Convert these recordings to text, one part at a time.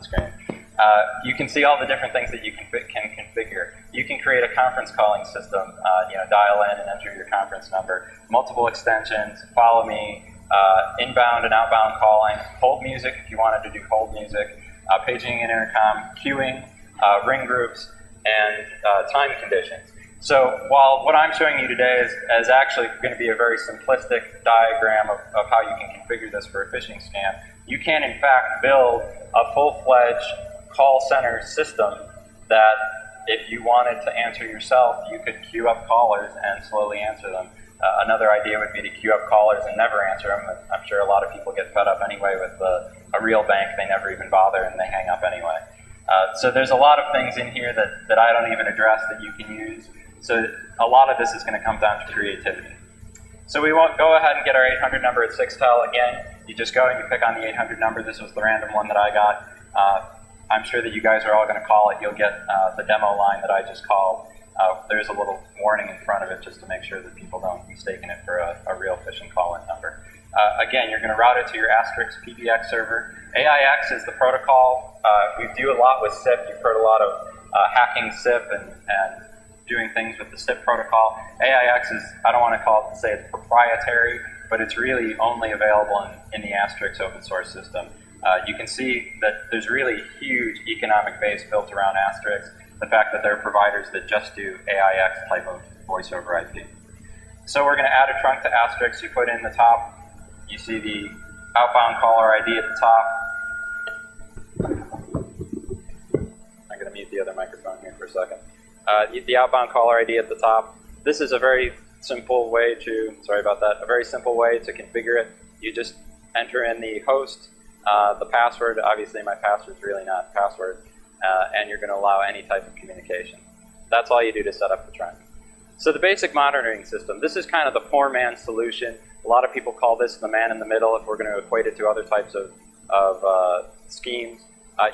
screen. You can see all the different things that you can configure. You can create a conference calling system, dial in and enter your conference number, multiple extensions, follow me, inbound and outbound calling, hold music if you wanted to do hold music, paging and intercom, queuing, ring groups, and time conditions. So while what I'm showing you today is actually going to be a very simplistic diagram of how you can configure this for a phishing scam, you can in fact build a full-fledged call center system that if you wanted to answer yourself, you could queue up callers and slowly answer them. Another idea would be to queue up callers and never answer them. I'm sure a lot of people get fed up anyway with a real bank. They never even bother and they hang up anyway. So there's a lot of things in here that I don't even address that you can use. So a lot of this is going to come down to creativity. So we won't go ahead and get our 800 number at Sixtel again. You just go and you pick on the 800 number. This was the random one that I got. I'm sure that you guys are all going to call it. You'll get the demo line that I just called. There's a little warning in front of it just to make sure that people don't mistake it for a real phishing call-in number. Again, you're going to route it to your Asterisk PBX server. AIX is the protocol. We do a lot with SIP. You've heard a lot of hacking SIP and doing things with the SIP protocol. AIX is, I don't want to say it's proprietary, but it's really only available in the Asterisk open source system. You can see that there's really huge economic base built around Asterisk. The fact that there are providers that just do AIX type of voice over IP. So we're going to add a trunk to Asterisk. You put in the top. You see the outbound caller ID at the top. I'm going to mute the other microphone here for a second. The outbound caller ID at the top. This is a very simple way to, a very simple way to configure it. You just enter in the host, the password. Obviously my password's really not a password. And you're going to allow any type of communication. That's all you do to set up the trunk. So the basic monitoring system, this is kind of the poor man's solution. A lot of people call this the man in the middle if we're going to equate it to other types of schemes.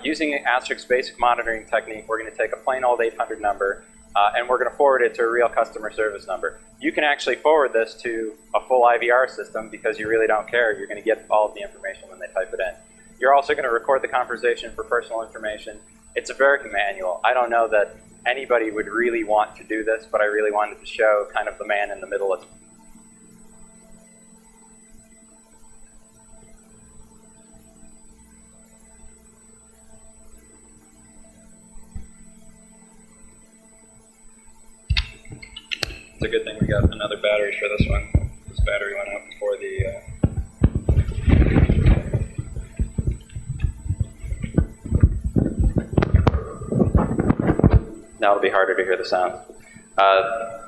Using the Asterisk basic monitoring technique, we're going to take a plain old 800 number and we're going to forward it to a real customer service number. You can actually forward this to a full IVR system because you really don't care. You're going to get all of the information when they type it in. You're also going to record the conversation for personal information. It's very manual. I don't know that anybody would really want to do this, but I really wanted to show kind of the man in the middle. It's a good thing we got another battery for this one. This battery went out before the... Now it'll be harder to hear the sound.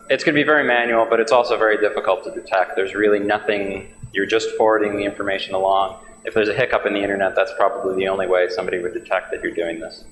It's going to be very manual, but it's also very difficult to detect. There's really nothing, you're just forwarding the information along. If there's a hiccup in the internet, that's probably the only way somebody would detect that you're doing this.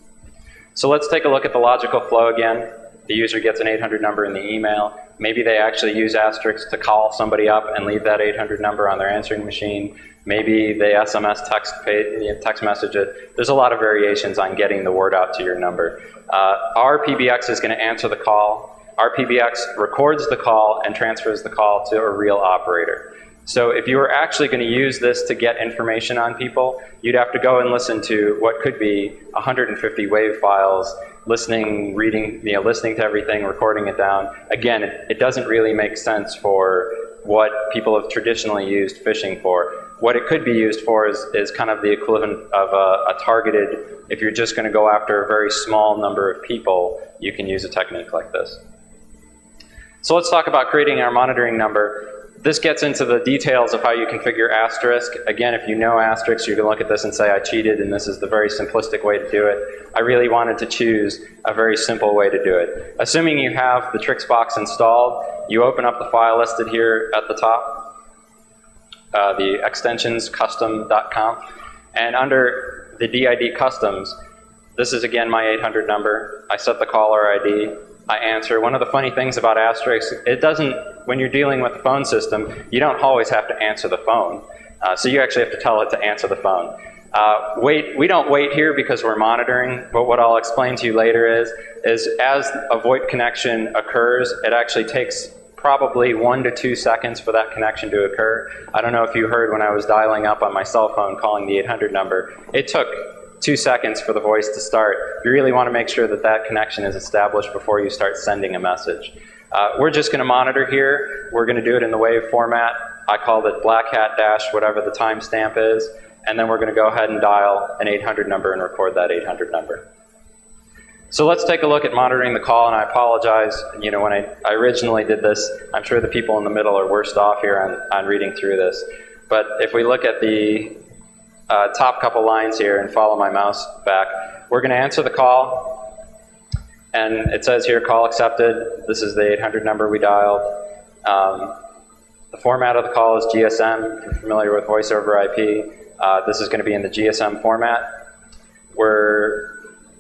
So let's take a look at the logical flow again. The user gets an 800 number in the email. Maybe they actually use Asterisk to call somebody up and leave that 800 number on their answering machine. Maybe they SMS text message it. There's a lot of variations on getting the word out to your number. Our PBX is going to answer the call. Our PBX records the call and transfers the call to a real operator. So if you were actually going to use this to get information on people, you'd have to go and listen to what could be 150 WAV files, listening, reading, listening to everything, recording it down. Again, it doesn't really make sense for what people have traditionally used phishing for. What it could be used for is kind of the equivalent of a targeted, if you're just going to go after a very small number of people, you can use a technique like this. So let's talk about creating our monitoring number. This gets into the details of how you configure Asterisk. Again, if you know Asterisk, you can look at this and say, I cheated, and this is the very simplistic way to do it. I really wanted to choose a very simple way to do it. Assuming you have the tricks box installed, you open up the file listed here at the top, the extensions custom.conf, and under the DID customs, this is again my 800 number. I set the caller ID. I answer. One of the funny things about Asterisk, it doesn't, when you're dealing with the phone system, you don't always have to answer the phone. So you actually have to tell it to answer the phone. We don't wait here because we're monitoring, but what I'll explain to you later is as a VoIP connection occurs, it actually takes probably 1 to 2 seconds for that connection to occur. I don't know if you heard when I was dialing up on my cell phone calling the 800 number, it took 2 seconds for the voice to start. You really want to make sure that that connection is established before you start sending a message. We're just going to monitor here. We're going to do it in the wave format. I called it BlackHat dash whatever the timestamp is, and then we're going to go ahead and dial an 800 number and record that 800 number. So let's take a look at monitoring the call, and I apologize. You know, when I originally did this, I'm sure the people in the middle are worst off here on reading through this. But if we look at the top couple lines here and follow my mouse back, we're going to answer the call, and it says here, call accepted. This is the 800 number we dialed. The format of the call is GSM. If you're familiar with voice over IP, this is going to be in the GSM format. We're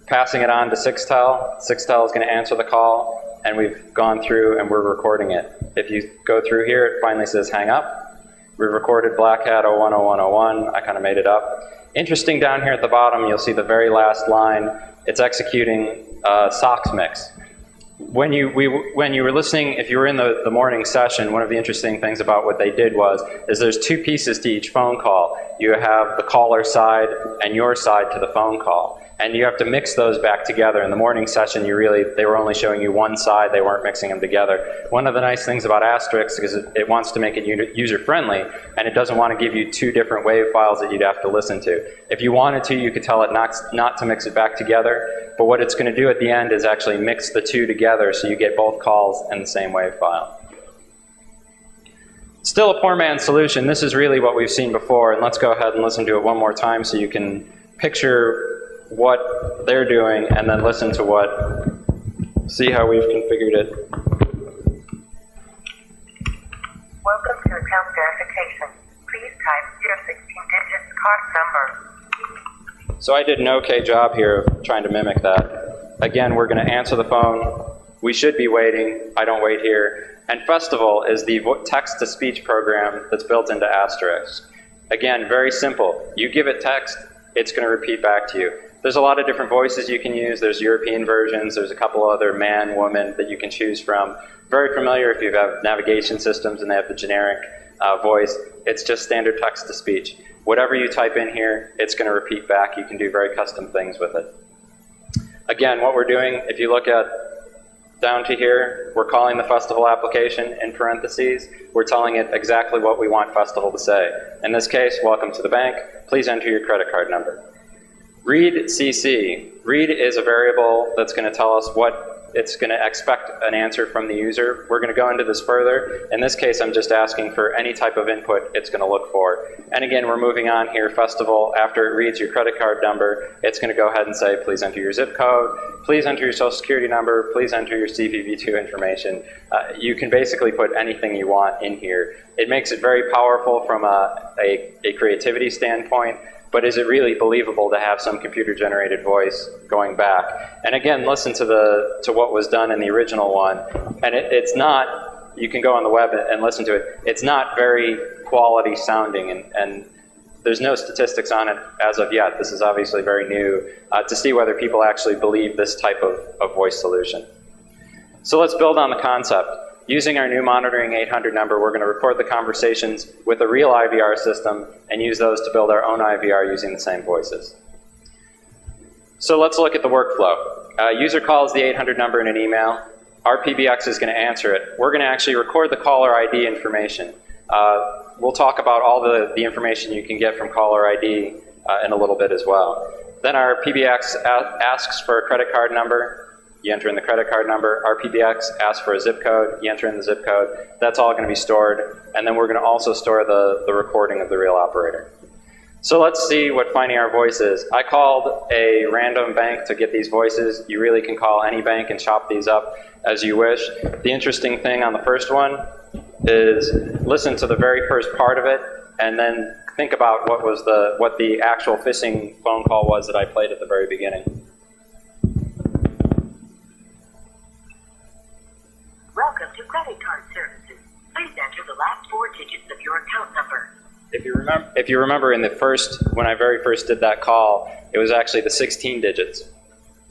passing it on to Sixtel. Sixtel is going to answer the call, and we've gone through and we're recording it. If you go through here, it finally says hang up. We've recorded BlackHat 010101. I kind of made it up. Interesting, down here at the bottom, you'll see the very last line. It's executing SOX mix. When you were listening, if you were in the morning session, one of the interesting things about what they did is there's 2 pieces to each phone call. You have the caller side and your side to the phone call. And you have to mix those back together. In the morning session, they were only showing you one side. They weren't mixing them together. One of the nice things about Asterisk is it wants to make it user-friendly, and it doesn't want to give you 2 different WAV files that you'd have to listen to. If you wanted to, you could tell it not to mix it back together. But what it's going to do at the end is actually mix the 2 together so you get both calls in the same WAV file. Still a poor man's solution. This is really what we've seen before. And let's go ahead and listen to it one more time so you can picture what they're doing, and then listen to see how we've configured it. Welcome to account verification. Please type your 16-digit card number. So I did an okay job here of trying to mimic that. Again, we're going to answer the phone. We should be waiting. I don't wait here. And Festival is the text-to-speech program that's built into Asterisk. Again, very simple. You give it text, it's going to repeat back to you. There's a lot of different voices you can use. There's European versions. There's a couple other man, woman that you can choose from. Very familiar if you have navigation systems and they have the generic voice. It's just standard text-to-speech. Whatever you type in here, it's going to repeat back. You can do very custom things with it. Again, what we're doing, if you look at down to here, we're calling the Festival application in parentheses. We're telling it exactly what we want Festival to say. In this case, welcome to the bank. Please enter your credit card number. Read CC. Read is a variable that's going to tell us what it's going to expect an answer from the user. We're going to go into this further. In this case, I'm just asking for any type of input it's going to look for. And again, we're moving on here. Festival, after it reads your credit card number, it's going to go ahead and say, please enter your zip code, please enter your social security number, please enter your CVV2 information. You can basically put anything you want in here. It makes it very powerful from a creativity standpoint. But is it really believable to have some computer-generated voice going back? And again, listen to what was done in the original one. And it's not, you can go on the web and listen to it, it's not very quality sounding, and there's no statistics on it as of yet. This is obviously very new to see whether people actually believe this type of voice solution. So let's build on the concept. Using our new monitoring 800 number, we're going to record the conversations with a real IVR system and use those to build our own IVR using the same voices. So let's look at the workflow. User calls the 800 number in an email. Our PBX is going to answer it. We're going to actually record the caller ID information. We'll talk about all the information you can get from caller ID in a little bit as well. Then our PBX asks for a credit card number. You enter in the credit card number. Our PBX asks for a zip code. You enter in the zip code. That's all going to be stored. And then we're going to also store the recording of the real operator. So let's see what finding our voice is. I called a random bank to get these voices. You really can call any bank and chop these up as you wish. The interesting thing on the first one is listen to the very first part of it and then think about what the actual phishing phone call was that I played at the very beginning. Welcome to credit card services. Please enter the last 4 digits of your account number. If you remember when I very first did that call, it was actually the 16 digits.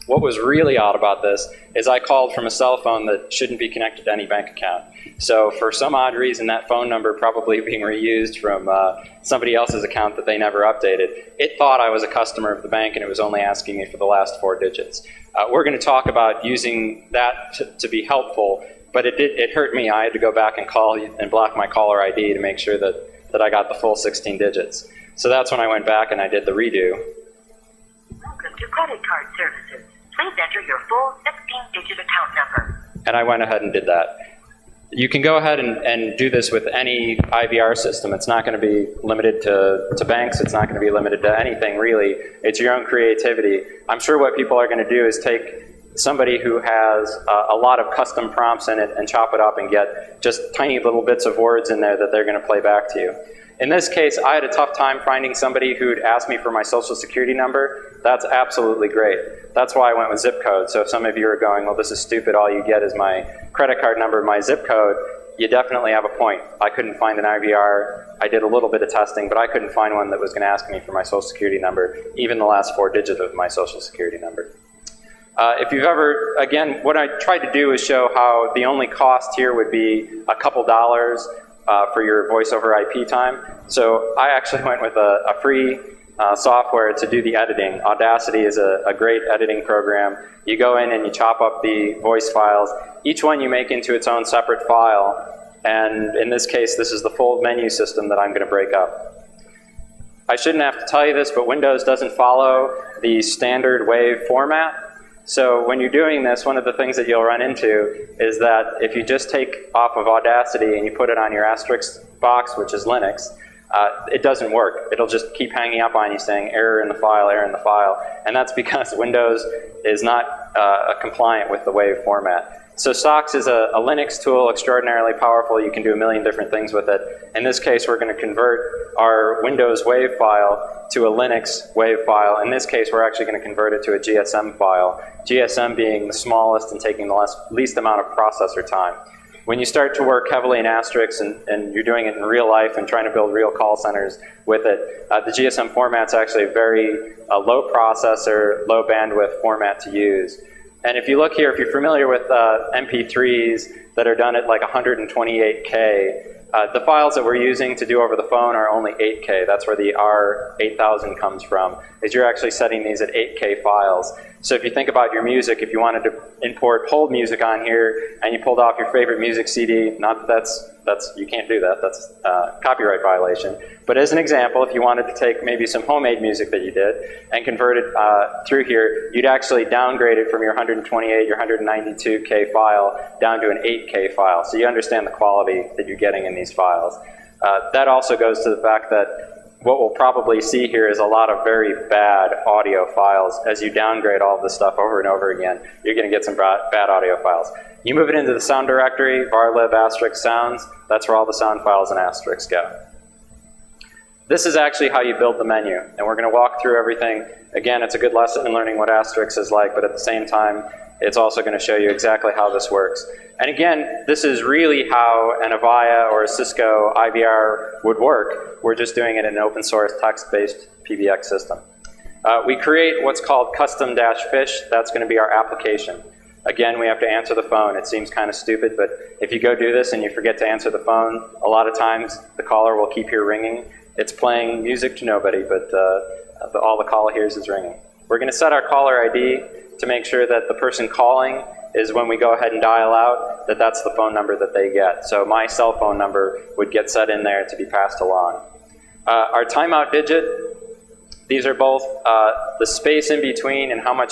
What was really odd about this is I called from a cell phone that shouldn't be connected to any bank account. So for some odd reason, that phone number probably being reused from somebody else's account that they never updated, it thought I was a customer of the bank and it was only asking me for the last 4 digits. We're going to talk about using that to be helpful, but it hurt me. I had to go back and call and block my caller ID to make sure that I got the full 16 digits. So that's when I went back and I did the redo. Welcome to credit card services. Please enter your full 16-digit account number. And I went ahead and did that. You can go ahead and do this with any IVR system. It's not going to be limited to banks. It's not going to be limited to anything, really. It's your own creativity. I'm sure what people are going to do is take somebody who has a lot of custom prompts in it and chop it up and get just tiny little bits of words in there that they're going to play back to you. In this case, I had a tough time finding somebody who'd ask me for my social security number. That's absolutely great. That's why I went with zip code. So if some of you are going, well, this is stupid, all you get is my credit card number, my zip code, you definitely have a point. I couldn't find an IVR. I did a little bit of testing, but I couldn't find one that was going to ask me for my social security number, even the last 4 digits of my social security number. If you've ever, again, what I tried to do is show how the only cost here would be a couple dollars for your voice over IP time. So I actually went with a free software to do the editing. Audacity is a great editing program. You go in and you chop up the voice files. Each one you make into its own separate file. And in this case, this is the full menu system that I'm going to break up. I shouldn't have to tell you this, but Windows doesn't follow the standard WAV format. So when you're doing this, one of the things that you'll run into is that if you just take off of Audacity and you put it on your Asterisk box, which is Linux, it doesn't work. It'll just keep hanging up on you saying error in the file, error in the file. And that's because Windows is not compliant with the WAV format. So SOX is a Linux tool, extraordinarily powerful. You can do a million different things with it. In this case, we're going to convert our Windows WAV file to a Linux WAV file. In this case, we're actually going to convert it to a GSM file, GSM being the smallest and taking the least amount of processor time. When you start to work heavily in Asterisk and you're doing it in real life and trying to build real call centers with it, the GSM format's actually a very low processor, low bandwidth format to use. And if you look here, if you're familiar with MP3s that are done at like 128K, the files that we're using to do over the phone are only 8K. That's where the R8000 comes from, is you're actually setting these at 8K files. So if you think about your music, if you wanted to import hold music on here and you pulled off your favorite music CD, not that that's you can't do that, that's a copyright violation. But as an example, if you wanted to take maybe some homemade music that you did and convert it through here, you'd actually downgrade it from your 128, your 192K file down to an 8K file. So you understand the quality that you're getting in these files. That also goes to the fact that what we'll probably see here is a lot of very bad audio files. As you downgrade all of this stuff over and over again, you're going to get some bad audio files. You move it into the sound directory, varlib asterisk sounds, that's where all the sound files in Asterisk go. This is actually how you build the menu, and we're going to walk through everything. Again, it's a good lesson in learning what Asterisk is like, but at the same time, it's also going to show you exactly how this works. And again, this is really how an Avaya or a Cisco IVR would work. We're just doing it in an open source text-based PBX system. We create what's called custom-fish. That's going to be our application. Again, we have to answer the phone. It seems kind of stupid, but if you go do this and you forget to answer the phone, a lot of times the caller will keep here ringing. It's playing music to nobody, but all the caller hears is ringing. We're going to set our caller ID to make sure that the person calling is, when we go ahead and dial out, that's the phone number that they get. So my cell phone number would get set in there to be passed along. Our timeout digit, these are both the space in between and how much